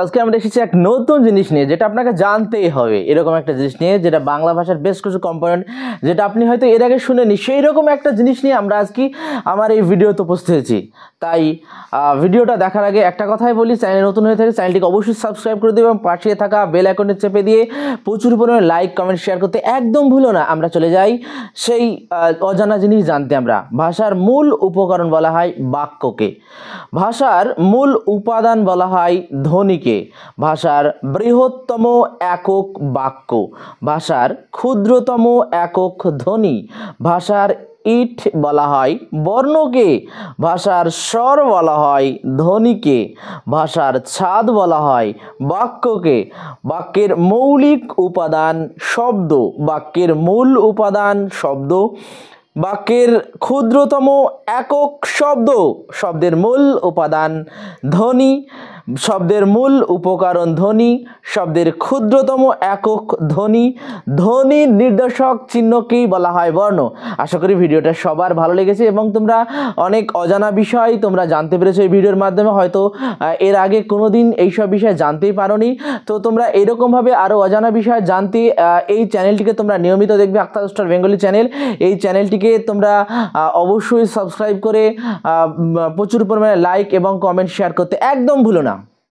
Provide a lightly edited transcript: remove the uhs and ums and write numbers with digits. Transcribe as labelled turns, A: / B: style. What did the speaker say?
A: আজকে আমরা এসেছি এক নতুন জিনিস নিয়ে, যেটা আপনাকে জানতেই হবে। এরকম একটা জিনিস নিয়ে, যেটা বাংলা ভাষার বেশ কিছু কম্পোনেন্ট, যেটা আপনি হয়তো এর আগে শুনেনি, সেই রকম একটা জিনিস নিয়ে আমরা আজকে আমার এই ভিডিওতে উপস্থিত হয়েছি। তাই ভিডিওটা দেখার আগে একটা কথাই বলি, চ্যানেল নতুন হয়ে থাকে চ্যানেলটিকে অবশ্যই সাবস্ক্রাইব করে দেবে এবং পাশে থাকা বেল আইকনে চেপে দিয়ে প্রচুর পরিমাণে লাইক কমেন্ট শেয়ার করতে একদম ভুলো না। আমরা চলে যাই সেই অজানা জিনিস জানতে। আমরা ভাষার মূল উপকরণ বলা হয় বাক্যকে, ভাষার মূল উপাদান বলা হয় ধ্বনিকে, ভাষার বৃহত্তম একক বাক্য, ভাষার ক্ষুদ্রতম একক ধ্বনি, ভাষার ইট বলা হয় বর্ণকে, ভাষার স্বর বলা হয় ধ্বনিকে, ভাষার ছাদ বলা হয় বাক্যকে, বাক্যের মৌলিক উপাদান শব্দ, বাক্যের মূল উপাদান শব্দ, বাক্যের ক্ষুদ্রতম একক শব্দ, শব্দের মূল উপাদান ধ্বনি, শব্দের মূল উপকরণ ধ্বনি, শব্দের ক্ষুদ্রতম একক ধ্বনি, ধ্বনি নির্দেশক চিহ্নকেই বলা হয় বর্ণ। আশা করি ভিডিওটা সবার ভালো লেগেছে এবং তোমরা অনেক অজানা বিষয় তোমরা জানতে পেরেছো এই ভিডিওর মাধ্যমে। হয়তো এর আগে কোনোদিন এইসব বিষয় জানতেই পারোনি। তো তোমরা এরকমভাবে আরও অজানা বিষয় জানতে এই চ্যানেলটিকে তোমরা নিয়মিত দেখবে, আখতার স্টার বেঙ্গলি চ্যানেল। এই চ্যানেলটিকে তোমরা অবশ্যই সাবস্ক্রাইব করে প্রচুর পরিমাণে লাইক এবং কমেন্ট শেয়ার করতে একদম ভুলো না।